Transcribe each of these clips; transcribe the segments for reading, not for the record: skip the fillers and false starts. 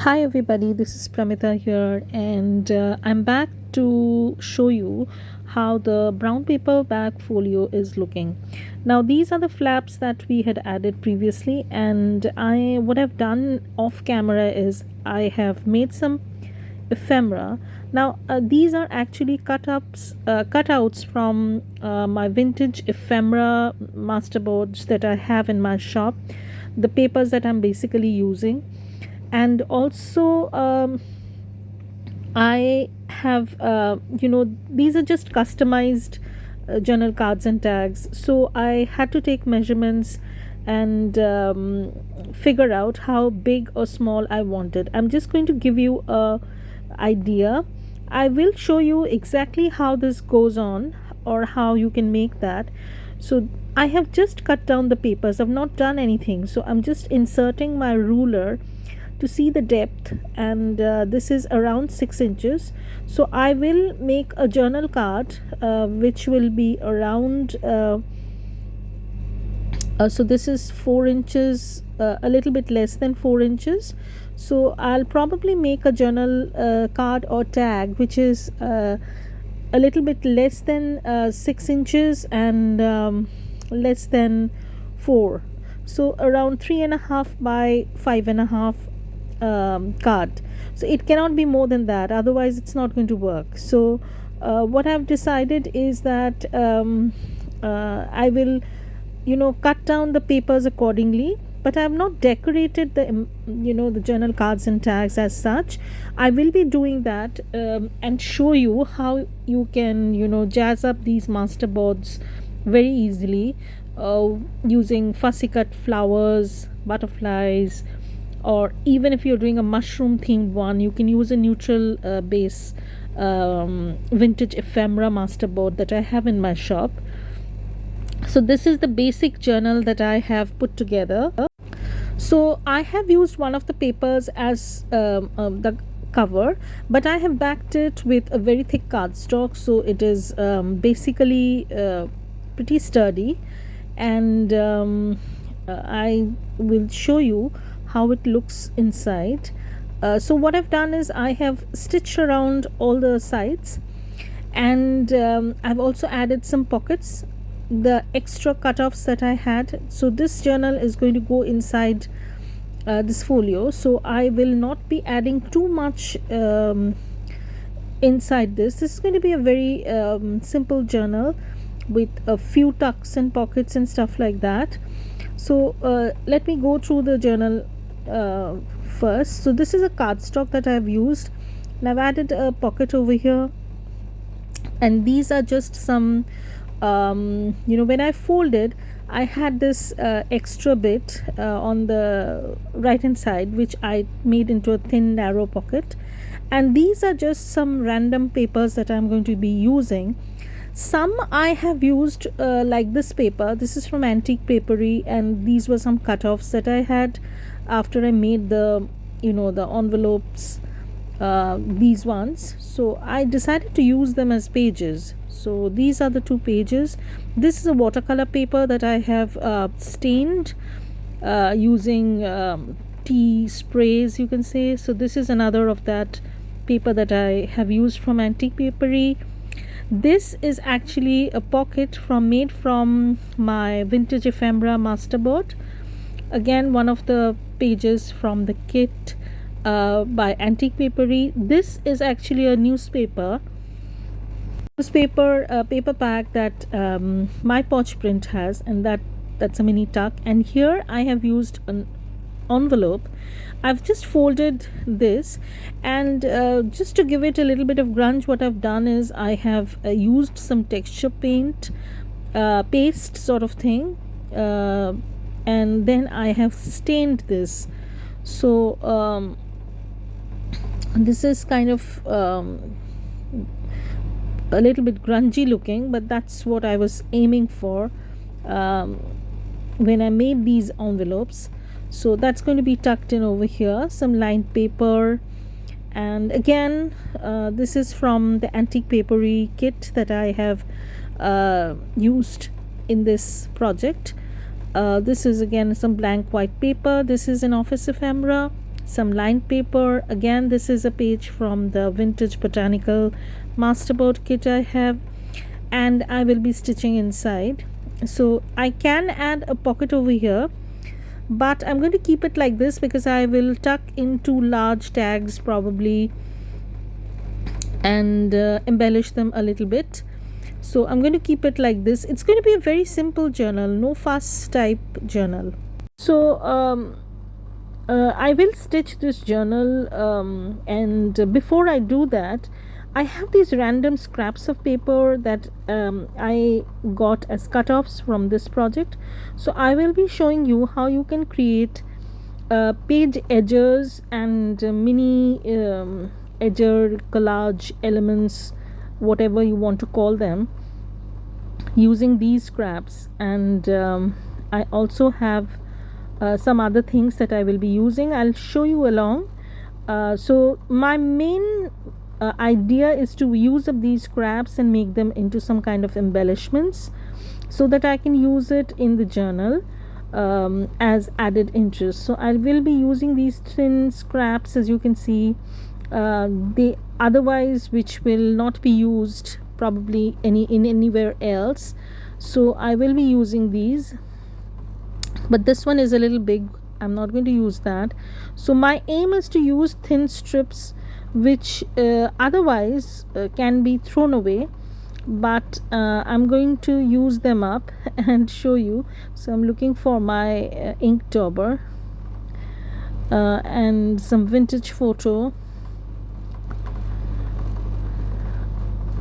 Hi everybody, this is Pramita here, and I'm back to show you how the brown paper bag folio is looking. Now these are the flaps that we had added previously, and what I've done off camera is I have made some ephemera. Now these are actually cutouts from my vintage ephemera masterboards that I have in my shop, the papers that I'm basically using. And also I have these are just customized journal cards and tags, so I had to take measurements and figure out how big or small I wanted. I'm just going to give you a idea. I will show you exactly how this goes on or how you can make that. So I have just cut down the papers. I've not done anything, so I'm just inserting my ruler to see the depth, and this is around 6 inches. So I will make a journal card which will be around so this is 4 inches, a little bit less than 4 inches. So I'll probably make a journal card or tag which is a little bit less than 6 inches and less than 4, so around 3.5 by 5.5 card. So it cannot be more than that, otherwise it's not going to work. So what I've decided is that I will cut down the papers accordingly, but I have not decorated the journal cards and tags as such. I will be doing that and show you how you can jazz up these masterboards very easily using fussy cut flowers, butterflies, or even if you're doing a mushroom themed one, you can use a neutral base vintage ephemera masterboard that I have in my shop. So this is the basic journal that I have put together. So I have used one of the papers as the cover, but I have backed it with a very thick cardstock, so it is basically pretty sturdy, and I will show you how it looks inside. So what I've done is I have stitched around all the sides, and I've also added some pockets, the extra cutoffs that I had. So this journal is going to go inside this folio, so I will not be adding too much inside this is going to be a very simple journal with a few tucks and pockets and stuff like that. So let me go through the journal first. So this is a cardstock that I have used, and I've added a pocket over here, and these are just some when I folded, I had this extra bit on the right hand side which I made into a thin narrow pocket, and these are just some random papers that I'm going to be using. Some I have used like this paper. This is from Antique Papery, and these were some cutoffs that I had after I made the the envelopes, these ones. So I decided to use them as pages. So these are the two pages. This is a watercolor paper that I have stained using tea sprays, you can say. So this is another of that paper that I have used from Antique Papery. This is actually a pocket made from my vintage ephemera masterboard. Again, one of the pages from the kit by Antique Papery. This is actually a newspaper paper pack that my Poch print has, and that's a mini tuck. And here I have used an envelope. I've just folded this, and just to give it a little bit of grunge, what I've done is I have used some texture paint paste sort of thing, and then I have stained this. So this is kind of a little bit grungy looking, but that's what I was aiming for when I made these envelopes. So that's going to be tucked in over here, some lined paper. And again, this is from the Antique Papery kit that I have used in this project. This is again some blank white paper. This is an office ephemera. some lined paper. Again, this is a page from the vintage botanical masterboard kit I have, and I will be stitching inside. So I can add a pocket over here, but I'm going to keep it like this because I will tuck in 2 large tags probably and embellish them a little bit. So I'm going to keep it like this. It's going to be a very simple journal, no fuss type journal. So I will stitch this journal, and before I do that, I have these random scraps of paper that I got as cutoffs from this project. So I will be showing you how you can create page edges and mini edger collage elements, whatever you want to call them, using these scraps. And I also have some other things that I will be using. I'll show you along. So my main idea is to use up these scraps and make them into some kind of embellishments so that I can use it in the journal as added interest. So I will be using these thin scraps, as you can see, they otherwise which will not be used probably anywhere else. So I will be using these, but this one is a little big. I'm not going to use that. So my aim is to use thin strips which otherwise can be thrown away, but I'm going to use them up and show you. So I'm looking for my ink dauber and some vintage photo.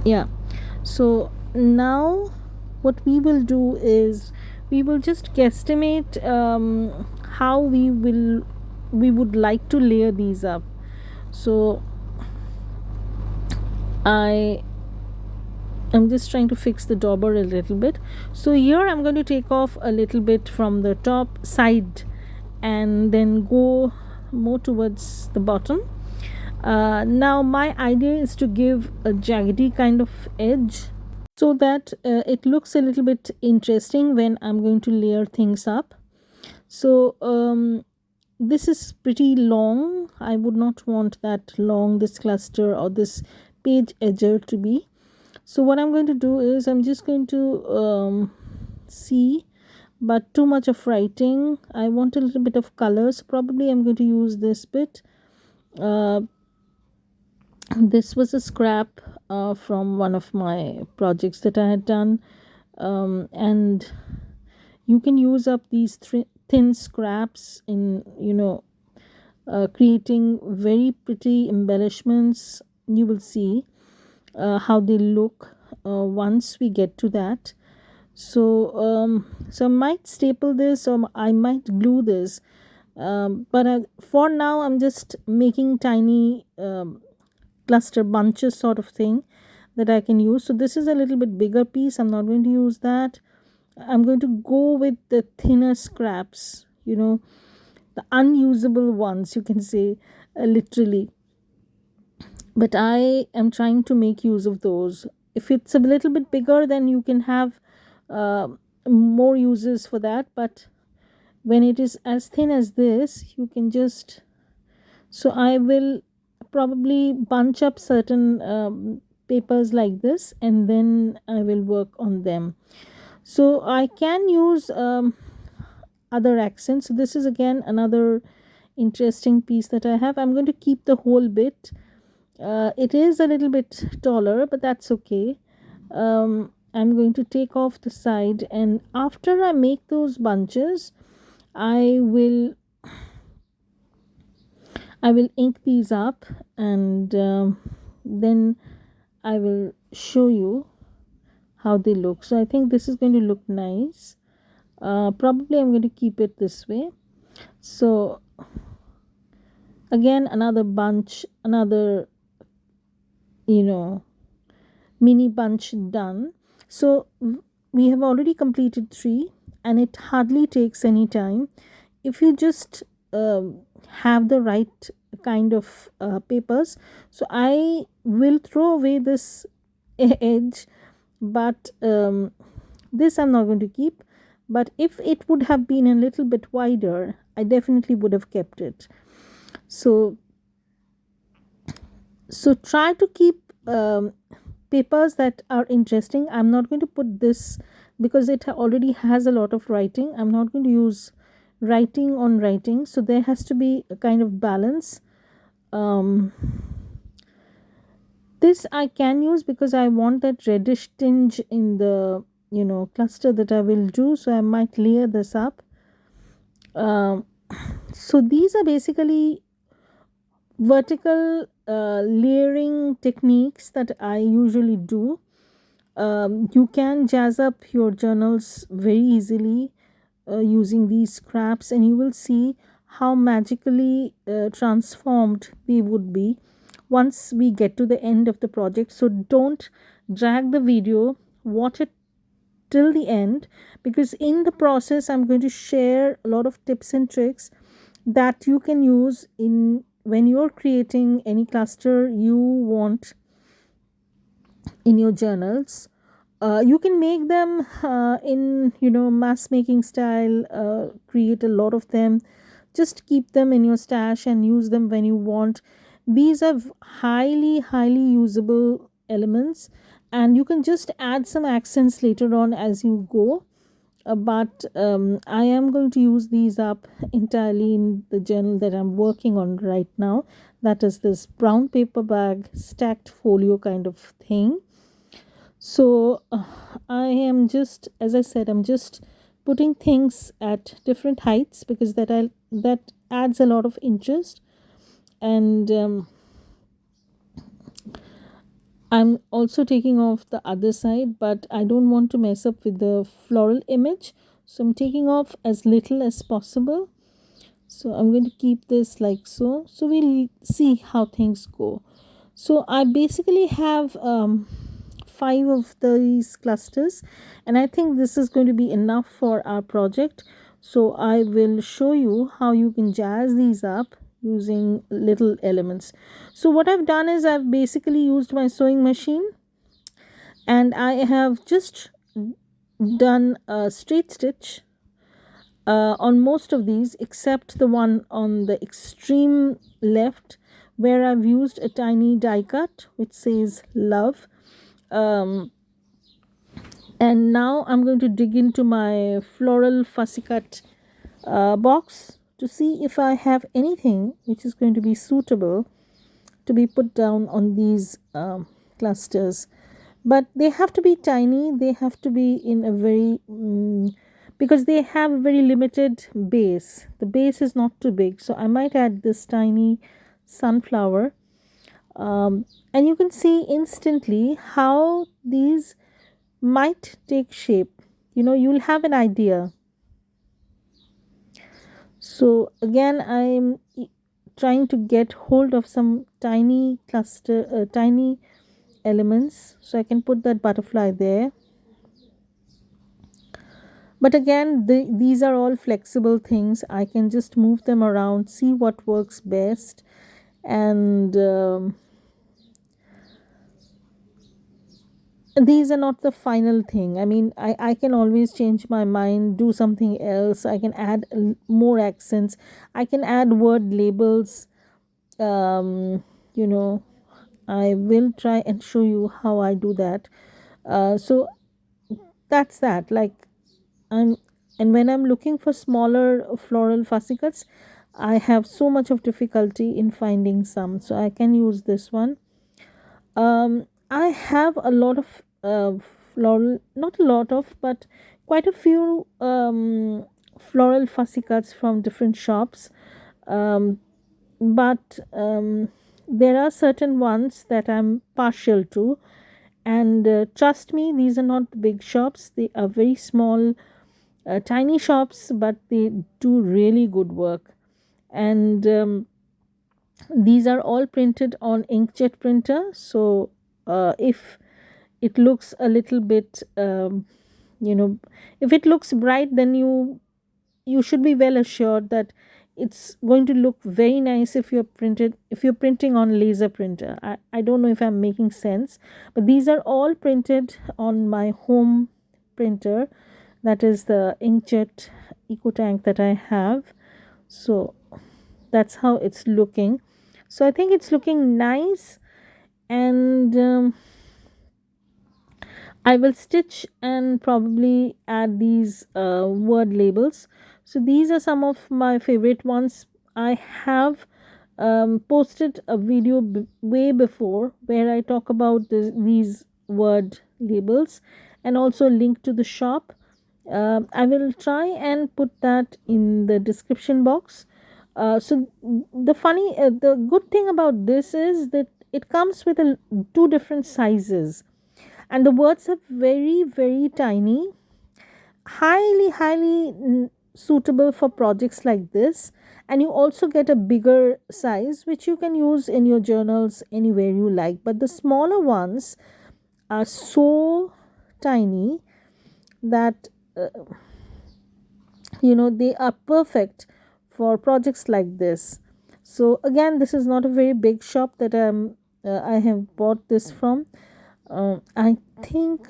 Yeah, so now what we will do is we will just guesstimate how we would like to layer these up. So I am just trying to fix the dauber a little bit. So here I'm going to take off a little bit from the top side and then go more towards the bottom. Now my idea is to give a jaggedy kind of edge so that it looks a little bit interesting when I'm going to layer things up. So this is pretty long. I would not want that long, this cluster or this page edger to be. So what I'm going to do is I'm just going to see, but too much of writing. I want a little bit of color, so probably I'm going to use this bit. This was a scrap from one of my projects that I had done, and you can use up these thin scraps in creating very pretty embellishments. You will see how they look once we get to that. So so I might staple this or I might glue this, but for now I'm just making tiny cluster bunches sort of thing that I can use. So this is a little bit bigger piece. I'm not going to use that. I'm going to go with the thinner scraps, the unusable ones, you can say, literally. But I am trying to make use of those. If it's a little bit bigger, then you can have more uses for that. But when it is as thin as this, you can just... So I will probably bunch up certain papers like this, and then I will work on them. So I can use other accents. So this is again another interesting piece that I have. I'm going to keep the whole bit. It is a little bit taller, but that's okay. I'm going to take off the side, and after I make those bunches, I will ink these up, and then I will show you how they look. So I think this is going to look nice. Probably I'm going to keep it this way. So again, another bunch, another mini bunch done. So we have already completed 3, and it hardly takes any time if you just have the right kind of papers. So I will throw away this edge, but this I'm not going to keep. But if it would have been a little bit wider, I definitely would have kept it. So try to keep papers that are interesting. I'm not going to put this because it already has a lot of writing. I'm not going to use writing on writing, so there has to be a kind of balance. um, this I can use because I want that reddish tinge in the cluster that I will do, so I might layer this up. um, so these are basically vertical layering techniques that I usually do. You can jazz up your journals very easily using these scraps, and you will see how magically transformed they would be once we get to the end of the project. So don't drag the video, watch it till the end, because in the process I'm going to share a lot of tips and tricks that you can use in when you're creating any cluster you want in your journals. You can make them in mass making style, create a lot of them, just keep them in your stash and use them when you want. These are highly usable elements, and you can just add some accents later on as you go. But I am going to use these up entirely in the journal that I'm working on right now. That is this brown paper bag stacked folio kind of thing. So I am just, as I said, I'm just putting things at different heights because that adds a lot of interest. And I'm also taking off the other side, but I don't want to mess up with the floral image, so I'm taking off as little as possible. So I'm going to keep this like so. So we'll see how things go. So I basically have 5 of these clusters, and I think this is going to be enough for our project. So I will show you how you can jazz these up using little elements. So what I've done is I've basically used my sewing machine, and I have just done a straight stitch on most of these except the one on the extreme left, where I've used a tiny die cut which says love. um, and now I'm going to dig into my floral fussy cut box to see if I have anything which is going to be suitable to be put down on these clusters. But they have to be tiny, they have to be in a very because they have a very limited base. The base is not too big, so I might add this tiny sunflower. And you can see instantly how these might take shape. You'll have an idea. So again, I'm trying to get hold of some tiny elements so I can put that butterfly there. But again, these are all flexible things. I can just move them around, see what works best. And these are not the final thing. I mean, I can always change my mind, do something else. I can add more accents. I can add word labels. um, you know I will try and show you how I do that. So that's that. Like, I'm and when I'm looking for smaller floral fussy cuts, I have so much of difficulty in finding some, so I can use this one. I have a lot of floral, not a lot of, but quite a few floral fussy cuts from different shops. um, but there are certain ones that I'm partial to, and trust me, these are not big shops. They are very small, tiny shops, but they do really good work. And these are all printed on inkjet printer. So if it looks a little bit you know if it looks bright, then you should be well assured that it's going to look very nice if you're printing on laser printer. I don't know if I'm making sense, but these are all printed on my home printer, that is the inkjet eco tank that I have. So That's how it's looking. So I think it's looking nice. And I will stitch and probably add these word labels. So these are some of my favorite ones. I have posted a video way before where I talk about these word labels and also link to the shop. I will try and put that in the description box. The good thing about this is that it comes with two different sizes, and the words are very, very tiny, highly suitable for projects like this. And you also get a bigger size which you can use in your journals anywhere you like, but the smaller ones are so tiny that they are perfect for projects like this. So again, this is not a very big shop that I have bought this from. I think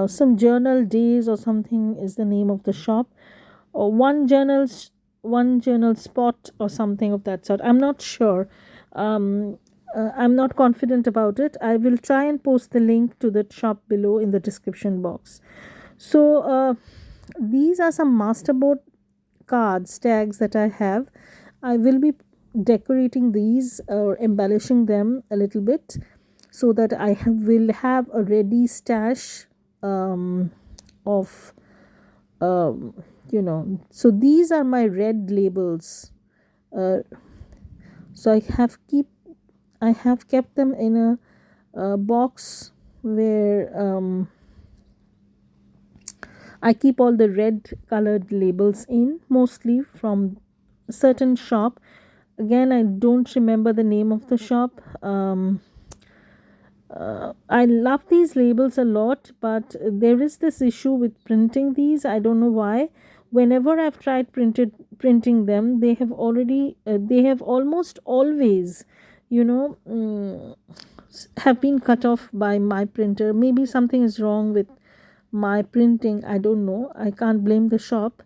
some journal days or something is the name of the shop, or one journal spot or something of that sort. I'm not sure. I'm not confident about it. I will try and post the link to the shop below in the description box. So these are some masterboard cards tags that I have. I will be decorating these or embellishing them a little bit so that will have a ready stash of so these are my red labels. uh, so I have kept them in a box where I keep all the red colored labels in, mostly from a certain shop. Again, I don't remember the name of the shop. I love these labels a lot, but there is this issue with printing these. I don't know why. Whenever I've tried printing them, they have almost always, have been cut off by my printer. Maybe something is wrong with my printing. I don't know. I can't blame the shop.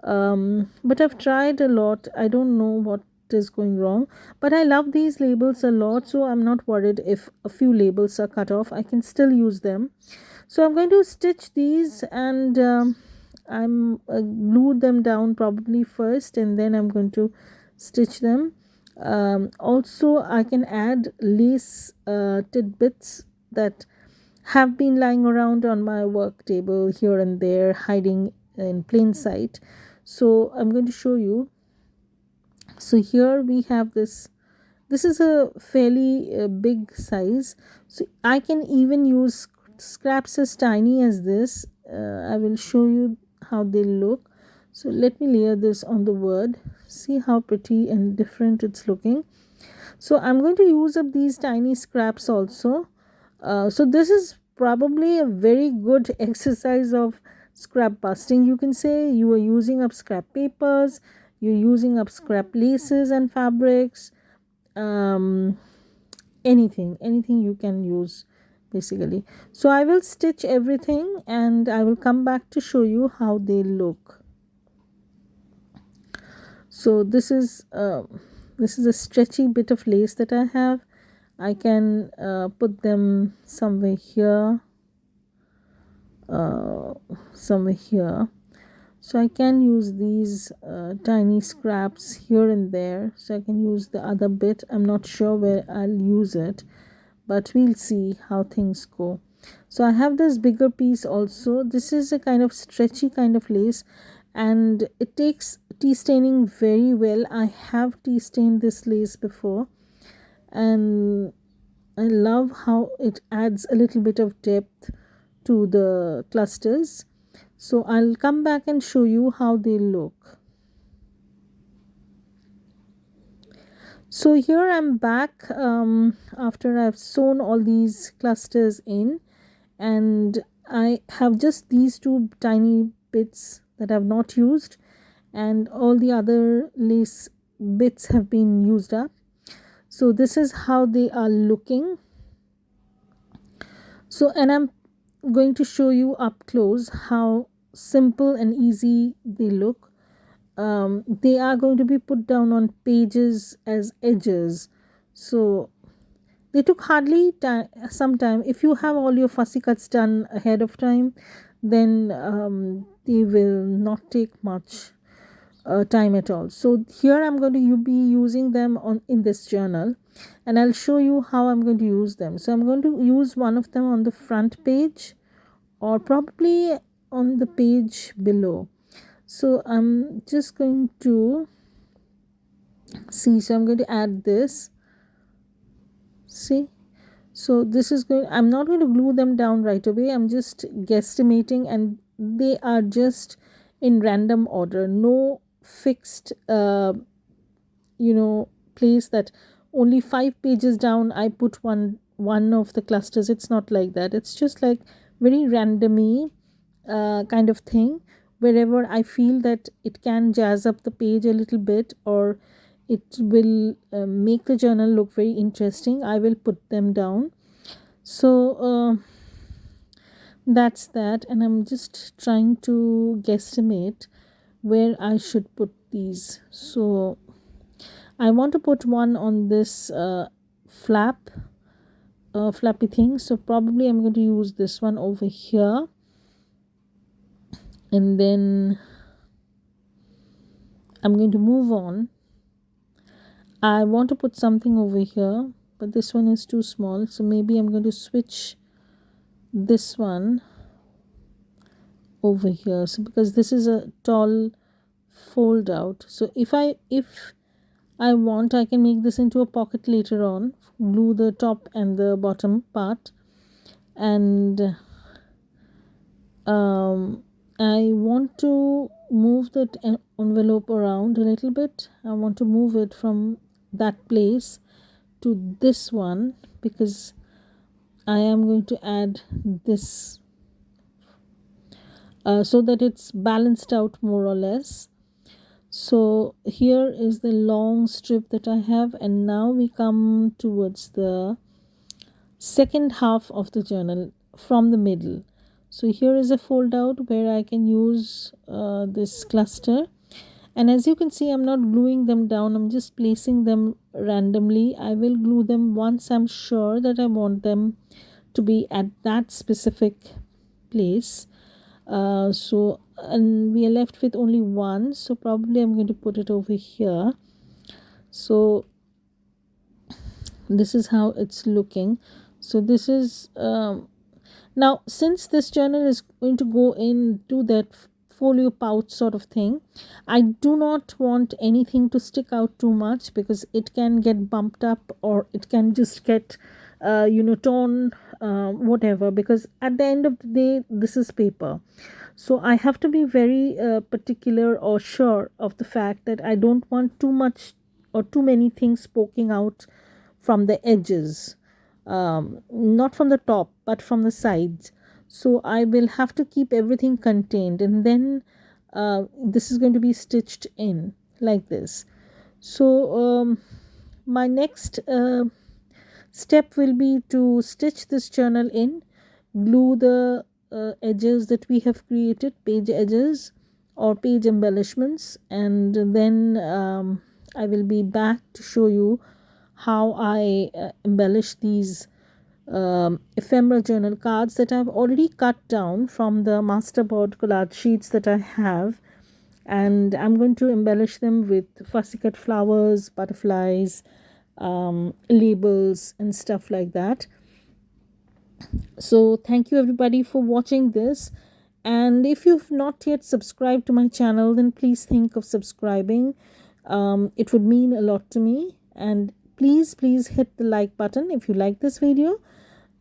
But I've tried a lot. I don't know what is going wrong, but I love these labels a lot, so I'm not worried if a few labels are cut off. I can still use them. So I'm going to stitch these, and I'm glue them down probably first, and then I'm going to stitch them. Also, I can add lace tidbits that have been lying around on my work table here and there, hiding in plain sight. So I'm going to show you. So here we have this is a fairly big size, so I can even use scraps as tiny as this. I will show you how they look. So let me layer this on the word. See how pretty and different it's looking. So I'm going to use up these tiny scraps also. So this is probably a very good exercise of scrap busting. You can say you are using up scrap papers, you're using up scrap laces and fabrics, um, anything you can use basically. So I will stitch everything and I will come back to show you how they look. So this is a stretchy bit of lace that I have. I can put them somewhere here, somewhere here. So I can use these tiny scraps here and there. So I can use the other bit. I'm not sure where I'll use it, but we'll see how things go. So I have this bigger piece also. This is a kind of stretchy kind of lace, and it takes tea staining very well. I have tea stained this lace before, and I love how it adds a little bit of depth to the clusters. So I'll come back and show you how they look. So here I'm back after I've sewn all these clusters in, and I have just these two tiny bits that I've not used, and all the other lace bits have been used up. So this is how they are looking. So, and I'm going to show you up close how simple and easy they look. they are going to be put down on pages as edges. So they took hardly some time. If you have all your fussy cuts done ahead of time, then they will not take much time at all. So here I'm going to be using them on in this journal, and I'll show you how I'm going to use them. So I'm going to use one of them on the front page, or probably on the page below. So I'm just going to see. So I'm going to add this. See, so this is going, I'm not going to glue them down right away. I'm just guesstimating, and they are just in random order. No fixed place that only 5 pages down I put one of the clusters. It's not like that. It's just like very randomly kind of thing. Wherever I feel that it can jazz up the page a little bit, or it will make the journal look very interesting, I will put them down. So that's that, and I'm just trying to guesstimate where I should put these. So I want to put one on this flappy thing, so probably I'm going to use this one over here, and then I'm going to move on. I want to put something over here, but this one is too small, so maybe I'm going to switch this one over here. So because this is a tall fold out, so if I want, I can make this into a pocket later on, glue the top and the bottom part, and I want to move that envelope around a little bit. I want to move it from that place to this one, because I am going to add this so that it's balanced out more or less. So here is the long strip that I have, and now we come towards the second half of the journal from the middle. So here is a fold out where I can use this cluster, and as you can see, I'm not gluing them down, I'm just placing them randomly. I will glue them once I'm sure that I want them to be at that specific place. And we are left with only one, so probably I'm going to put it over here. So this is how it's looking. So this is now, since this journal is going to go into that folio pouch sort of thing, I do not want anything to stick out too much, because it can get bumped up, or it can just get torn, whatever, because at the end of the day this is paper. So I have to be very particular or sure of the fact that I don't want too much or too many things poking out from the edges, not from the top but from the sides. So I will have to keep everything contained, and then this is going to be stitched in like this. So my next step will be to stitch this journal in, glue the edges that we have created, page edges or page embellishments, and then I will be back to show you how I embellish these ephemera journal cards that I've already cut down from the masterboard collage sheets that I have, and I'm going to embellish them with fussy cut flowers, butterflies, labels and stuff like that. So thank you everybody for watching this, and if you've not yet subscribed to my channel, then please think of subscribing. It would mean a lot to me, and please hit the like button if you like this video,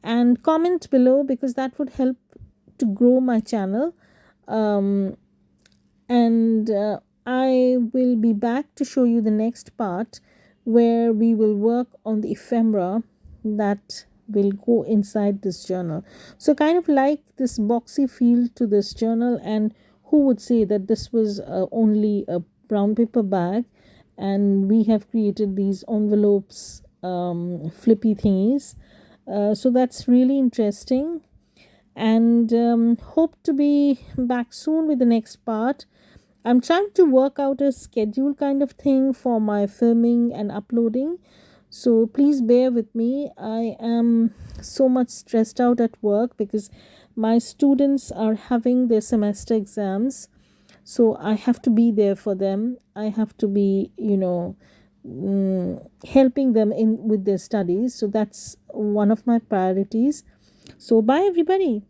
and comment below, because that would help to grow my channel. And I will be back to show you the next part, where we will work on the ephemera that will go inside this journal. So kind of like this boxy feel to this journal, and who would say that this was only a brown paper bag, and we have created these envelopes, flippy thingies. So that's really interesting, and hope to be back soon with the next part. I'm trying to work out a schedule kind of thing for my filming and uploading. So please bear with me. I am so much stressed out at work because my students are having their semester exams. So I have to be there for them. I have to be, helping them in with their studies. So that's one of my priorities. So bye everybody.